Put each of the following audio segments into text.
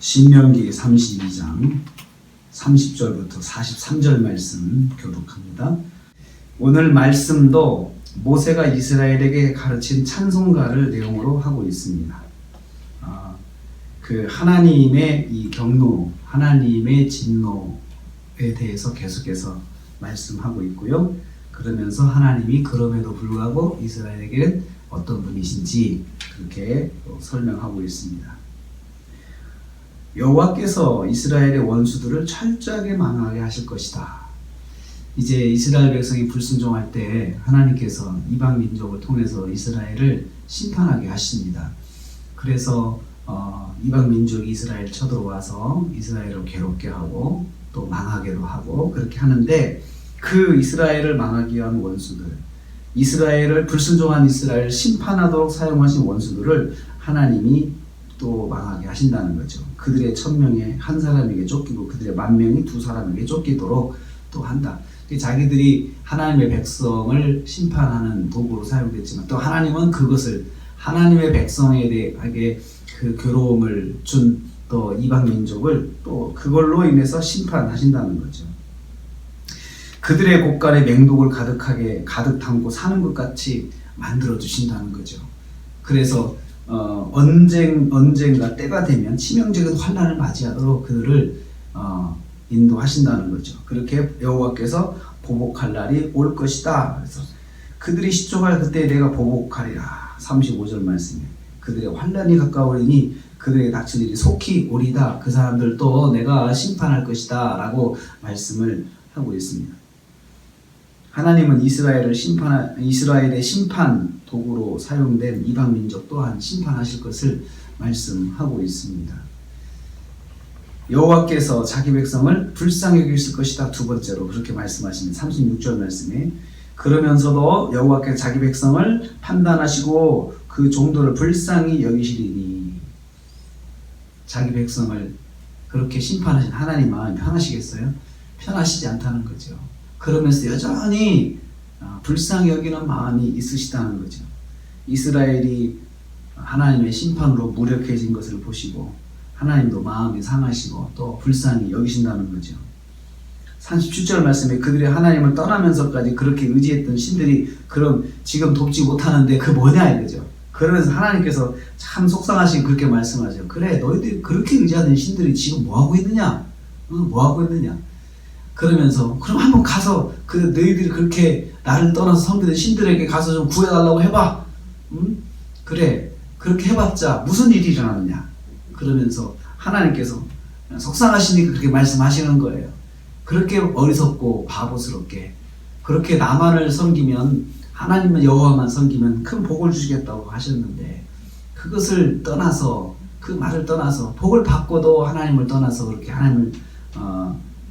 신명기 32장 30절부터 43절 말씀 교독합니다. 오늘 말씀도 모세가 이스라엘에게 가르친 찬송가를 내용으로 하고 있습니다. 그 하나님의 이 경노, 하나님의 진노에 대해서 계속해서 말씀하고 있고요. 그러면서 하나님이 그럼에도 불구하고 이스라엘에게는 어떤 분이신지 그렇게 설명하고 있습니다. 여호와께서 이스라엘의 원수들을 철저하게 망하게 하실 것이다. 이제 이스라엘 백성이 불순종할 때 하나님께서 이방 민족을 통해서 이스라엘을 심판하게 하십니다. 그래서 이방 민족이 이스라엘 쳐들어와서 이스라엘을 괴롭게 하고 또 망하게도 하고 그렇게 하는데, 그 이스라엘을 망하기 위한 원수들, 이스라엘을 불순종한 이스라엘을 심판하도록 사용하신 원수들을 하나님이 또 망하게 하신다는 거죠. 그들의 1000명에 한 사람에게 쫓기고 그들의 10,000명이 두 사람에게 쫓기도록 또 한다. 자기들이 하나님의 백성을 심판하는 도구로 사용됐지만 또 하나님은 그것을 하나님의 백성에 대하게 그 괴로움을 준 또 이방 민족을 또 그걸로 인해서 심판하신다는 거죠. 그들의 곳간에 맹독을 가득 담고 사는 것 같이 만들어 주신다는 거죠. 그래서 언젠가 때가 되면 치명적인 환난을 맞이하도록 그들을 인도하신다는 거죠. 그렇게 여호와께서 보복할 날이 올 것이다. 그래서 그들이 시종할 그때 내가 보복하리라. 35절 말씀에 그들의 환난이 가까우리니 그들에게 닥칠 일이 속히 오리다. 그 사람들도 내가 심판할 것이다 라고 말씀을 하고 있습니다. 하나님은 이스라엘의 심판 도구로 사용된 이방 민족 또한 심판하실 것을 말씀하고 있습니다. 여호와께서 자기 백성을 불쌍히 여기실 것이다. 두 번째로 그렇게 말씀하시는 36절 말씀에, 그러면서도 여호와께서 자기 백성을 판단하시고 그 종들을 불쌍히 여기시리니, 자기 백성을 그렇게 심판하신 하나님 마음이 편하시겠어요? 편하시지 않다는 거죠. 그러면서 여전히 불쌍히 여기는 마음이 있으시다는 거죠. 이스라엘이 하나님의 심판으로 무력해진 것을 보시고 하나님도 마음이 상하시고 또 불쌍히 여기신다는 거죠. 37절 말씀에 그들이 하나님을 떠나면서까지 그렇게 의지했던 신들이 그럼 지금 돕지 못하는데 그 뭐냐 이거죠. 그러면서 하나님께서 참 속상하시게 그렇게 말씀하죠. 그래, 너희들이 그렇게 의지하던 신들이 지금 뭐하고 있느냐? 뭐하고 있느냐? 그러면서 그럼 한번 가서 그 너희들이 그렇게 나를 떠나서 섬기던 신들에게 가서 좀 구해달라고 해봐. 그래, 그렇게 해봤자 무슨 일이 일어나느냐? 그러면서 하나님께서 속상하시니까 그렇게 말씀하시는 거예요. 그렇게 어리석고 바보스럽게 그렇게 나만을 섬기면, 하나님은 여호와만 섬기면 큰 복을 주시겠다고 하셨는데, 그것을 떠나서, 그 말을 떠나서 복을 받고도 하나님을 떠나서 그렇게 하나님을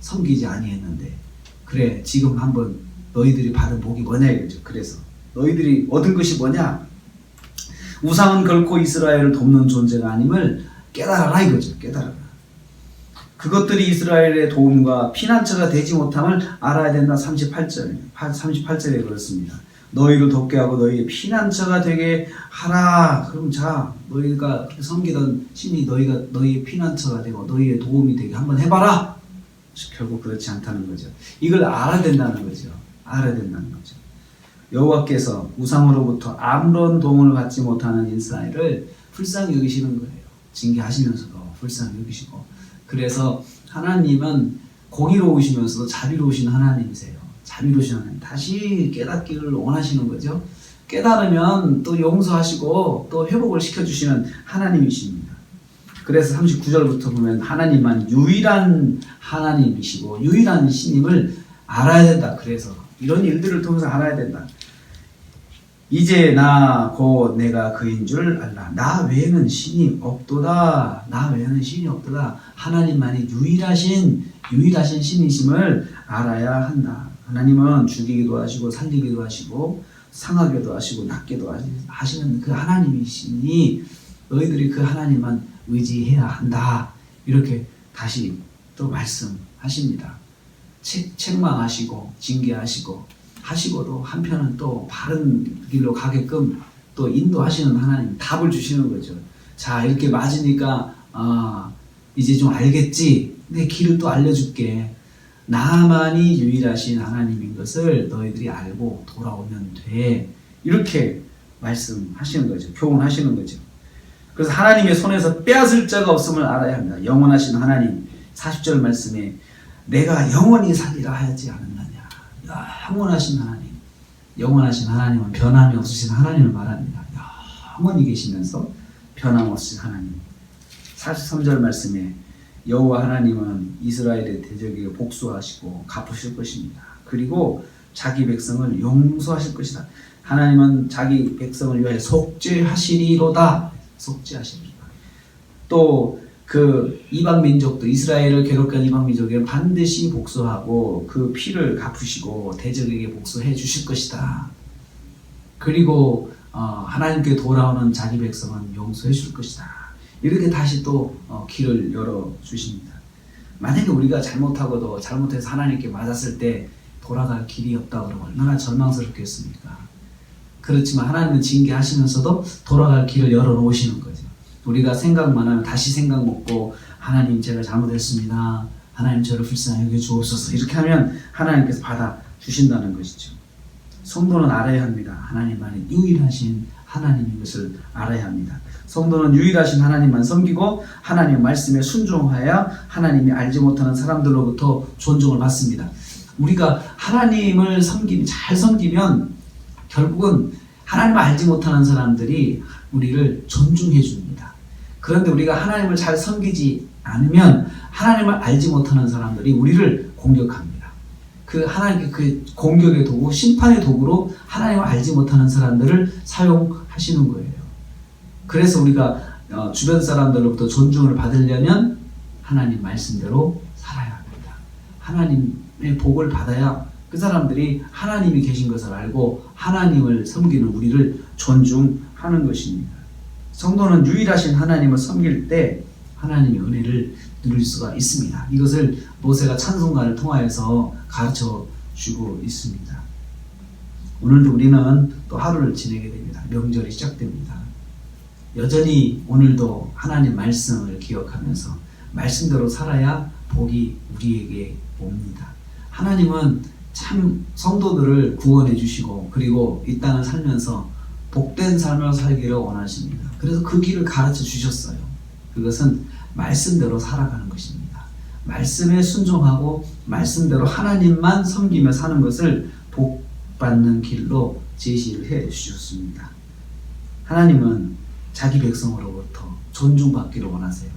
섬기지 아니했는데, 그래 지금 한번 너희들이 받은 복이 뭐냐 이거죠. 그래서 너희들이 얻은 것이 뭐냐? 우상은 결코 이스라엘을 돕는 존재가 아님을 깨달아라 이거죠. 깨달아라. 그것들이 이스라엘의 도움과 피난처가 되지 못함을 알아야 된다. 38절에 그렇습니다. 너희를 돕게 하고 너희의 피난처가 되게 하라. 그럼 자, 너희가 섬기던 신이 너희의 피난처가 되고 너희의 도움이 되게 한번 해봐라. 결국 그렇지 않다는 거죠. 이걸 알아야 된다는 거죠. 알아야 된다는 거죠. 여호와께서 우상으로부터 아무런 도움을 받지 못하는 이스라엘을 불쌍히 여기시는 거예요. 징계하시면서도 불쌍히 여기시고. 그래서 하나님은 공의로우시면서도 자비로우신 하나님이세요. 자비로우신 하나님. 다시 깨닫기를 원하시는 거죠. 깨달으면 또 용서하시고 또 회복을 시켜주시는 하나님이십니다. 그래서 39절부터 보면 하나님만 유일한 하나님이시고 유일한 신임을 알아야 된다. 그래서 이런 일들을 통해서 알아야 된다. 이제 나 곧 내가 그인 줄 알라. 나 외에는 신이 없도다. 나 외에는 신이 없도다. 하나님만이 유일하신 신이심을 알아야 한다. 하나님은 죽이기도 하시고 살리기도 하시고 상하게도 하시고 낫게도 하시는 그 하나님이시니 너희들이 그 하나님만 의지해야 한다. 이렇게 다시 또 말씀하십니다. 책망하시고 징계하시고 하시고도 한편은 또 바른 길로 가게끔 또 인도하시는 하나님, 답을 주시는 거죠. 자, 이렇게 맞으니까 이제 좀 알겠지? 내 길을 또 알려줄게. 나만이 유일하신 하나님인 것을 너희들이 알고 돌아오면 돼. 이렇게 말씀하시는 거죠. 교훈하시는 거죠. 그래서 하나님의 손에서 빼앗을 자가 없음을 알아야 합니다. 영원하신 하나님, 40절 말씀에 내가 영원히 살리라 하지 않았느냐. 영원하신 하나님. 영원하신 하나님은 변함이 없으신 하나님을 말합니다. 영원히 계시면서 변함없으신 하나님. 43절 말씀에 여호와 하나님은 이스라엘의 대적에게 복수하시고 갚으실 것입니다. 그리고 자기 백성을 용서하실 것이다. 하나님은 자기 백성을 위하여 속죄하시리로다. 속죄하시리로다. 또 그 이방 민족도 이스라엘을 괴롭게 한 이방 민족에게 반드시 복수하고 그 피를 갚으시고 대적에게 복수해 주실 것이다. 그리고 하나님께 돌아오는 자기 백성은 용서해 줄 것이다. 이렇게 다시 또 길을 열어 주십니다. 만약에 우리가 잘못하고도 잘못해서 하나님께 맞았을 때 돌아갈 길이 없다 그러면 얼마나 절망스럽겠습니까? 그렇지만 하나님은 징계하시면서도 돌아갈 길을 열어 놓으시는 거죠. 우리가 생각만 하면 다시 생각 먹고 하나님 제가 잘못했습니다. 하나님 저를 불쌍히 여겨 주옵소서. 이렇게 하면 하나님께서 받아 주신다는 것이죠. 성도는 알아야 합니다. 하나님만이 유일하신 하나님인 것을 알아야 합니다. 성도는 유일하신 하나님만 섬기고 하나님의 말씀에 순종하여 하나님이 알지 못하는 사람들로부터 존중을 받습니다. 우리가 하나님을 잘 섬기면 결국은 하나님을 알지 못하는 사람들이 우리를 존중해 줍니다. 그런데 우리가 하나님을 잘 섬기지 않으면 하나님을 알지 못하는 사람들이 우리를 공격합니다. 그 하나님께 그 공격의 도구, 심판의 도구로 하나님을 알지 못하는 사람들을 사용하시는 거예요. 그래서 우리가 주변 사람들로부터 존중을 받으려면 하나님 말씀대로 살아야 합니다. 하나님의 복을 받아야 그 사람들이 하나님이 계신 것을 알고 하나님을 섬기는 우리를 존중하는 것입니다. 성도는 유일하신 하나님을 섬길 때 하나님의 은혜를 누릴 수가 있습니다. 이것을 모세가 찬송가를 통하여서 가르쳐 주고 있습니다. 오늘도 우리는 또 하루를 지내게 됩니다. 명절이 시작됩니다. 여전히 오늘도 하나님 말씀을 기억하면서 말씀대로 살아야 복이 우리에게 옵니다. 하나님은 참 성도들을 구원해 주시고 그리고 이 땅을 살면서 복된 삶을 살기를 원하십니다. 그래서 그 길을 가르쳐 주셨어요. 그것은 말씀대로 살아가는 것입니다. 말씀에 순종하고 말씀대로 하나님만 섬기며 사는 것을 복받는 길로 제시를 해 주셨습니다. 하나님은 자기 백성으로부터 존중받기를 원하세요.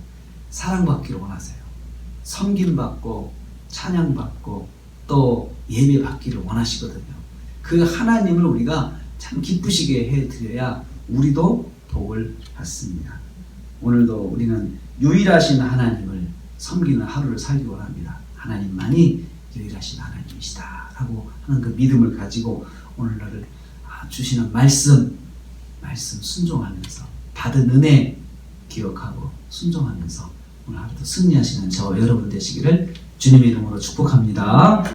사랑받기를 원하세요. 섬김받고 찬양받고 또 예배받기를 원하시거든요. 그 하나님을 우리가 참 기쁘시게 해드려야 우리도 복을 받습니다. 오늘도 우리는 유일하신 하나님을 섬기는 하루를 살기 원합니다. 하나님만이 유일하신 하나님이시다 라고 하는 그 믿음을 가지고 오늘날을 주시는 말씀 순종하면서 받은 은혜 기억하고 순종하면서 오늘 하루도 승리하시는 저와 여러분 되시기를 주님의 이름으로 축복합니다.